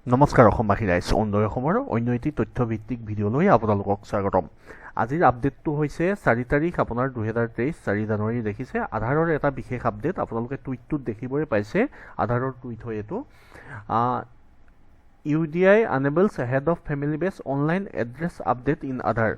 নমস্কাৰ অসমবাসী ৰাইজ অন্যয় অসমৰ অন্য এটি তথ্যভিত্তিক ভিডিঅ'লৈ আপোনালোকক স্বাগতম। আজিৰ আপডেটটো হৈছে 4 তাৰিখ আপোনাৰ 2023 4 জানুৱাৰী দেখিছে আধাৰৰ এটা বিশেষ আপডেট আপোনালোকে টুইটটোত দেখিবই পাইছে। আধাৰৰ টুইট হয় এইটো UDI enables head of family based online address update in Aadhar।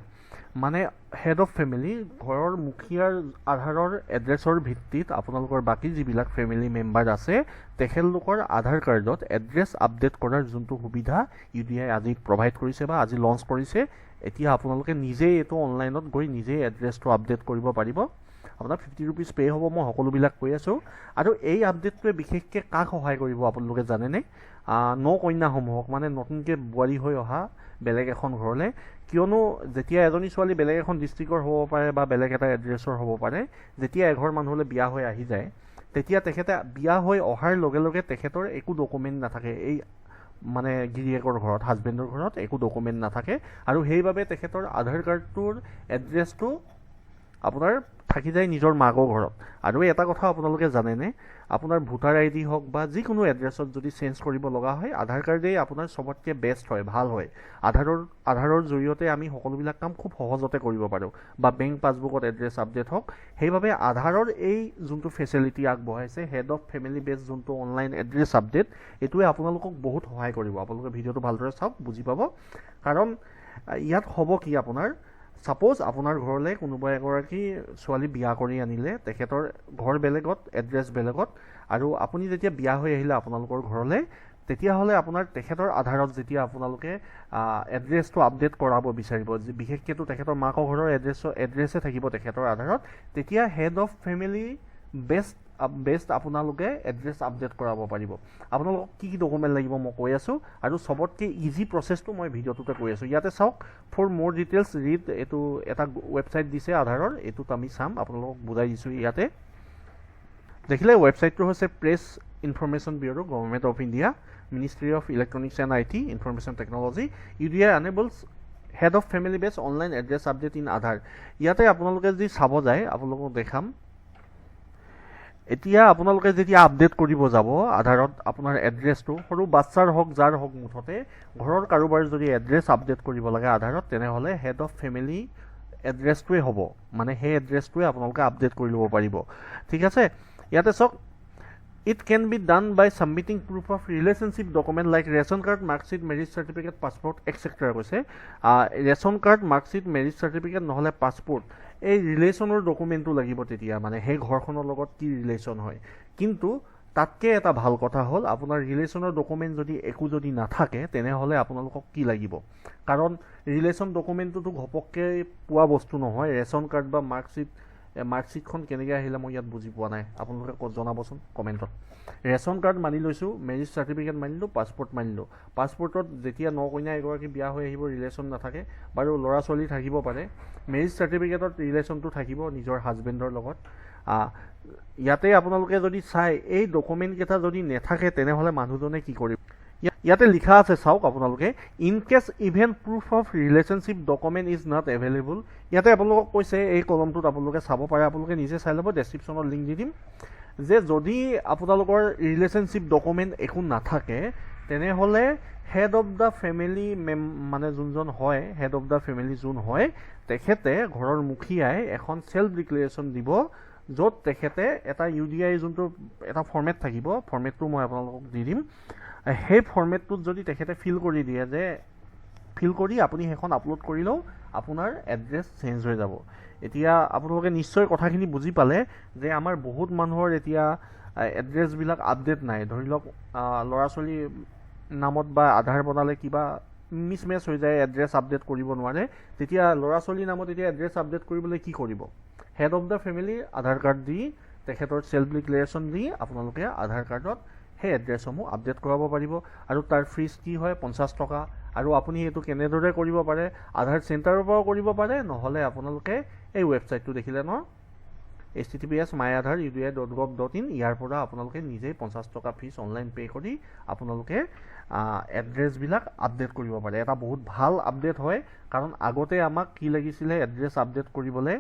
মানে হেড অফ ফেমিলি ঘৰৰ মুখিয়াৰ আধাৰৰ এড্ৰেছৰ ভিত্তিত আপোনালোকৰ বাকী যিবিলাক ফেমিলি মেম্বাৰ আছে তেখেতলোকৰ আধাৰ কাৰ্ডত এড্ৰেছ আপডেট কৰাৰ যোনটো সুবিধা UDI আজি প্ৰভাইড কৰিছে বা আজি লঞ্চ কৰিছে। এতিয়া আপোনালোকে নিজেই এইটো অনলাইনত গৈ নিজেই এড্ৰেছটো আপডেট কৰিব পাৰিব। আপোনাৰ 50 rupees পে' হ'ব, মই সকলোবিলাক কৈ আছোঁ। আৰু এই আপডেটটোৱে বিশেষকৈ কাক সহায় কৰিব আপোনালোকে জানেনে? নকন্যাসমূহক, মানে নতুনকৈ বোৱাৰী হৈ অহা বেলেগ এখন ঘৰলৈ। কিয়নো যেতিয়া এজনী ছোৱালী বেলেগ এখন ডিষ্ট্ৰিক্টৰ হ'ব পাৰে বা বেলেগ এটা এড্ৰেছৰ হ'ব পাৰে, যেতিয়া এঘৰ মানুহলৈ বিয়া হৈ আহি যায় তেতিয়া তেখেতে বিয়া হৈ অহাৰ লগে লগে তেখেতৰ একো ডকুমেণ্ট নাথাকে। এই মানে গিৰিয়েকৰ ঘৰত, হাজবেণ্ডৰ ঘৰত একো ডকুমেণ্ট নাথাকে আৰু সেইবাবে তেখেতৰ আধাৰ কাৰ্ডটোৰ এড্ৰেছটো আপোনাৰ থাকি যায় নিজৰ মাকৰ ঘৰত। আৰু এটা কথা আপোনালোকে জানেনে, আপোনাৰ ভোটাৰ ID হওক বা যিকোনো এড্ৰেছত যদি চেঞ্জ কৰিব লগা হয় আধাৰ কাৰ্ডেই আপোনাৰ চবতকৈ বেষ্ট হয়, ভাল হয়। আধাৰৰ জৰিয়তে আমি সকলোবিলাক কাম খুব সহজতে কৰিব পাৰোঁ, বা বেংক পাছবুকত এড্ৰেছ আপডেট হওক। সেইবাবে আধাৰৰ এই যোনটো ফেচিলিটি আগবঢ়াইছে হেড অফ ফেমিলি বেছ যোনটো অনলাইন এড্ৰেছ আপডেট, এইটোৱে আপোনালোকক বহুত সহায় কৰিব। আপোনালোকে ভিডিঅ'টো ভালদৰে চাওক, বুজি পাব। কাৰণ ইয়াত হ'ব কি, আপোনাৰ ছাপ'জ আপোনাৰ ঘৰলৈ কোনোবা এগৰাকী ছোৱালী বিয়া কৰি আনিলে, তেখেতৰ ঘৰ বেলেগত, এড্ৰেছ বেলেগত, আৰু আপুনি যেতিয়া বিয়া হৈ আহিলে আপোনালোকৰ ঘৰলৈ, তেতিয়াহ'লে আপোনাৰ তেখেতৰ আধাৰত যেতিয়া আপোনালোকে এড্ৰেছটো আপডেট কৰাব বিচাৰিব, বিশেষকৈতো তেখেতৰ মাকৰ ঘৰৰ এড্ৰেছে থাকিব তেখেতৰ আধাৰত, তেতিয়া হেড অফ ফেমিলি বেষ্ট আপোনালোকে এড্ৰেছ আপডেট কৰাব পাৰিব। আপোনালোকক কি কি ডকুমেণ্ট লাগিব মই কৈ আছোঁ, আৰু চবতকৈ ইজি প্ৰচেছটো মই ভিডিঅ'টোতে কৈ আছোঁ। ইয়াতে চাওক, ফৰ মোৰ ডিটেইলছ ৰিড, এইটো এটা ৱেবছাইট দিছে আধাৰৰ, এইটোত আমি চাম, আপোনালোকক বুজাই দিছোঁ। ইয়াতে দেখিলে ৱেবছাইটটো হৈছে press information bureau, government of India, ministry of electronics and IT, information technology. UDI enables head of family বেছ অনলাইন এড্ৰেছ আপডেট ইন আধাৰ। ইয়াতে আপোনালোকে যদি চাব যায়, আপোনালোকক দেখাম। এতিয়া আপোনালোকে যেতিয়া আপডেট কৰিব যাব আধাৰত আপোনাৰ এড্ৰেছটো, সৰু বাচ্চাৰ হওক যাৰ হওক, মুঠতে ঘৰৰ কাৰোবাৰ যদি এড্ৰেছ আপডেট কৰিব লাগে আধাৰত, তেনেহ'লে হেড অফ ফেমিলি এড্ৰেছটোৱে হ'ব, মানে সেই এড্ৰেছটোৱে আপোনালোকে আপডেট কৰি ল'ব পাৰিব। ঠিক আছে, ইয়াতে চাওক, it can be done by submitting proof of relationship document like ration card, marksheet, marriage certificate, passport etcetera কৈছে। Ration card, marksheet, marriage certificate নহ'লে পাছপৰ্ট, এই ৰিলেশ্যনৰ ডকুমেণ্টটো লাগিব তেতিয়া, মানে সেই ঘৰখনৰ লগত কি ৰিলেশ্যন হয়। কিন্তু তাতকৈ এটা ভাল কথা হ'ল, আপোনাৰ ৰিলেশ্যনৰ ডকুমেণ্ট যদি একো যদি নাথাকে তেনেহ'লে আপোনালোকক কি লাগিব, কাৰণ ৰিলেশ্যন ডকুমেণ্টটোতো ঘপককৈ পোৱা বস্তু নহয়। ৰেচন কাৰ্ড বা মাৰ্কশ্বিটখন কেনেকৈ আহিলে মই ইয়াত বুজি পোৱা নাই, আপোনালোকে জনাবচোন কমেণ্টত। ৰেচন কাৰ্ড মানি লৈছোঁ, মেৰিজ চাৰ্টিফিকেট মানিলোঁ, পাছপৰ্ট মানিলোঁ। পাছপৰ্টত যেতিয়া নকন্যা এগৰাকী বিয়া হৈ আহিব, ৰিলেশ্যন নাথাকে, বাৰু ল'ৰা ছোৱালী থাকিব পাৰে। মেৰিজ চাৰ্টিফিকেটত ৰিলেশ্যনটো থাকিব নিজৰ হাজবেণ্ডৰ লগত। ইয়াতে আপোনালোকে যদি চাই, এই ডকুমেণ্টকেইটা যদি নাথাকে তেনেহ'লে মানুহজনে কি কৰিব। ইয়াতে লিখা আছে চাওক আপোনালোকে, in case even proof of relationship document is not available. ইয়াতে আপোনালোকক কৈছে, এই কলমটোত আপোনালোকে চাব পাৰে, আপোনালোকে নিজে চাই ল'ব, ডেছক্ৰিপশ্যনত লিংক দি দিম, যে যদি আপোনালোকৰ ৰিলেশ্যনশ্বিপ ডকুমেণ্ট একো নাথাকে তেনেহ'লে হেড অফ দ্য ফেমিলি মানে যোনজন হয়, হেড অফ দ্য ফেমিলি যোন হয়, তেখেতে ঘৰৰ মুখিয়াই এখন চেল্ফ ডিক্লেৰেশ্যন দিব, য'ত তেখেতে এটা UDI যোনটো এটা ফৰ্মেট থাকিব, ফৰ্মেটটো মই আপোনালোকক দি দিম। সেই ফৰ্মেটটোত যদি তেখেতে ফিল কৰি দিয়ে, যে ফিল কৰি আপুনি সেইখন আপলোড কৰিলেও আপোনাৰ এড্ৰেছ চেঞ্জ হৈ যাব। এতিয়া আপোনালোকে নিশ্চয় কথাখিনি বুজি পালে যে আমাৰ বহুত মানুহৰ এতিয়া এড্ৰেছবিলাক আপডেট নাই। ধৰি লওক ল'ৰা ছোৱালী নামত বা আধাৰ বনালে কিবা মিছমেচ হৈ যায়, এড্ৰেছ আপডেট কৰিব নোৱাৰে, তেতিয়া ল'ৰা ছোৱালীৰ নামত এতিয়া এড্ৰেছ আপডেট কৰিবলৈ কি কৰিব, head of the family Aadhaar card দি, তেখেতৰ চেল্ফ ডিক্লেৰেশ্যন দি আপোনালোকে আধাৰ কাৰ্ডত সেই এড্ৰেছসমূহ আপডেট কৰাব পাৰিব। আৰু তাৰ ফিজ কি হয়, 50 টকা। আৰু আপুনি এইটো কেনেদৰে কৰিব পাৰে, আধাৰ চেণ্টাৰৰ পৰাও কৰিব পাৰে, নহ'লে আপোনালোকে এই ৱেবছাইটটো দেখিলে ন, https://myadhar.udi.gov.in, ইয়াৰ পৰা আপোনালোকে নিজেই 50 টকা ফিজ অনলাইন পে' কৰি আপোনালোকে এড্ৰেছবিলাক আপডেট কৰিব পাৰে। এটা বহুত ভাল আপডেট হয়, কাৰণ আগতে আমাক কি লাগিছিলে, এড্ৰেছ আপডেট কৰিবলৈ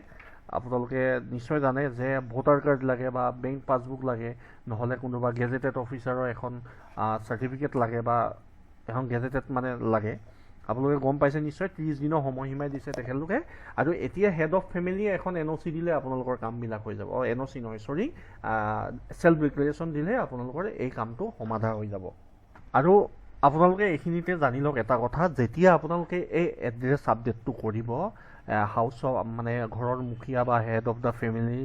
আপোনালোকে নিশ্চয় জানে যে ভোটাৰ কাৰ্ড লাগে বা বেংক পাছবুক লাগে, নহ'লে কোনোবা গেজেটেড অফিচাৰৰ এখন চাৰ্টিফিকেট লাগে বা এখন গেজেটেড মানে লাগে আপোনালোকে গম পাইছে নিশ্চয় 30 দিনৰ সময়সীমা দিছে তেখেতলোকে আৰু এতিয়া হেড অফ ফেমিলি এখন এনঅ'চি দিলে আপোনালোকৰ কামবিলাক হৈ যাব এনঅ'চি নহয় সৰি সেলফ ডিক্লেৰেশ্যন দিলে আপোনালোকৰ এই কামটো সমাধা হৈ যাব আৰু আপোনালোকে এইখিনিতে জানি লওক এটা কথা যেতিয়া আপোনালোকে এই এড্ৰেছ আপডেটটো কৰিব হাউচ মানে ঘৰৰ মুখীয়া বা head of the family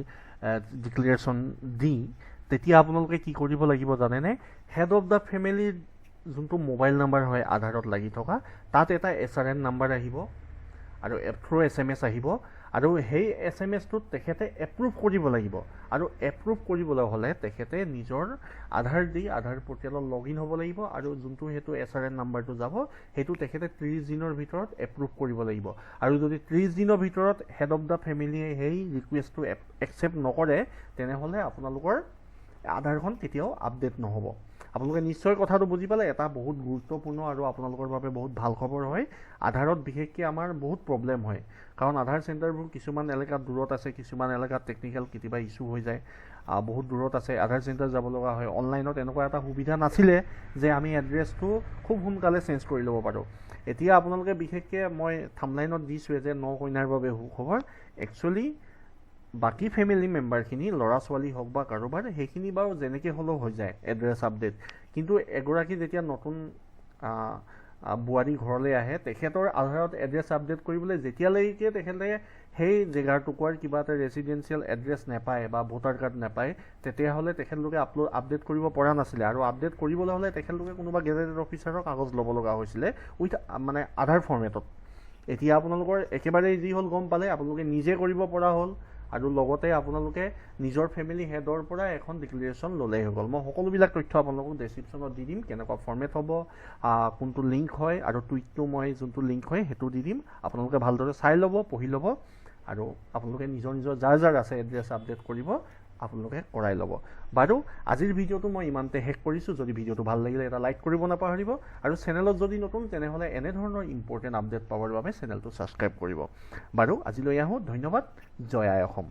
declaration দি তেতিয়া আপোনালোকে কি কৰিব লাগিব জানেনে হেড অফ দ্য ফেমিলিৰ যোনটো মোবাইল নাম্বাৰ হয় আধাৰত লাগি থকা তাত এটা SRN নাম্বাৰ আহিব আৰু থ্ৰু SMS আহিব আৰু সেই SMSটোত তেখেতে এপ্ৰুভ কৰিব লাগিব আৰু এপ্ৰুভ কৰিবলৈ হ'লে তেখেতে নিজৰ আধাৰ দি আধাৰ পৰ্টেলত লগইন হ'ব লাগিব আৰু যোনটো হেতু SRN নাম্বাৰটো যাব হেতু তেখেতে 30 দিনৰ ভিতৰত এপ্ৰুভ কৰিব লাগিব আৰু যদি 30 দিনৰ ভিতৰত হেড অফ দ্য ফেমিলিয়ে সেই ৰিকুৱেষ্টটো একচেপ্ট নকৰে তেনেহ'লে আপোনালোকৰ আধাৰখন কেতিয়াও আপডেট নহ'ব আপোনালোকে নিশ্চয় কথাটো বুজি পালে এটা বহুত গুৰুত্বপূৰ্ণ আৰু আপোনালোকৰ বাবে বহুত ভাল খবৰ হয় আধাৰত বিশেষকৈ আমাৰ বহুত প্ৰব্লেম হয় কাৰণ আধাৰ চেণ্টাৰবোৰ কিছুমান এলেকাত দূৰত আছে কিছুমান এলেকাত টেকনিক্যাল কেতিয়াবা ইছ্যু হৈ যায় বহুত দূৰত আছে আধাৰ চেণ্টাৰ যাব লগা হয় অনলাইনত এনেকুৱা এটা সুবিধা নাছিলে যে আমি এড্ৰেছটো খুব সোনকালে চেঞ্জ কৰি ল'ব পাৰোঁ এতিয়া আপোনালোকে বিশেষকৈ মই থাম্বলাইনত দিছোঁৱে যে 9 কইনাৰ বাবে সুখবৰ একচুৱেলি বাকী ফেমিলি মেম্বাৰখিনি ল'ৰা ছোৱালী হওক বা কাৰোবাৰ সেইখিনি বাৰু যেনেকৈ হ'লেও হৈ যায় এড্ৰেছ আপডেট কিন্তু এগৰাকী যেতিয়া নতুন বোৱাৰী ঘৰলৈ আহে তেখেতৰ আধাৰত এড্ৰেছ আপডেট কৰিবলৈ যেতিয়ালৈকে তেখেতে সেই জেগাৰ টুকুৰাৰ কিবা এটা ৰেচিডেঞ্চিয়েল এড্ৰেছ নাপায় বা ভোটাৰ কাৰ্ড নাপায় তেতিয়াহ'লে তেখেতলোকে আপডেট কৰিব পৰা নাছিলে আৰু আপডেট কৰিবলৈ হ'লে তেখেতলোকে কোনোবা গেজেটেড অফিচাৰৰ কাগজ ল'ব লগা হৈছিলে উইথ মানে আধাৰ ফৰ্মেটত এতিয়া আপোনালোকৰ একেবাৰে যি হ'ল গম পালে আপোনালোকে নিজে কৰিব পৰা হ'ল আৰু লগতে আপোনালোকে নিজৰ ফেমিলি হেডৰ পৰা এখন ডিক্লেৰেশ্যন ল'লেই হৈ গ'ল মই সকলোবিলাক তথ্য আপোনালোকক ডেছক্ৰিপশ্যনত দি দিম কেনেকুৱা ফৰ্মেট হ'ব কোনটো লিংক হয় আৰু টুইটটো মই যোনটো লিংক হয় সেইটো দি দিম আপোনালোকে ভালদৰে চাই ল'ব পঢ়ি ল'ব আৰু আপোনালোকে নিজৰ যাৰ আছে এড্ৰেছ আপডেট কৰিব আপোনালোকে কৰাই ল'ব বাৰু আজিৰ ভিডিঅ'টো মই ইমানতে শেষ কৰিছোঁ যদি ভিডিঅ'টো ভাল লাগিলে এটা লাইক কৰিব নাপাহৰিব আৰু চেনেলত যদি নতুন তেনেহ'লে এনেধৰণৰ ইম্পৰ্টেণ্ট আপডেট পাবৰ বাবে চেনেলটো ছাবস্ক্ৰাইব কৰিব বাৰু আজিলৈ আহোঁ ধন্যবাদ জয় আই অসম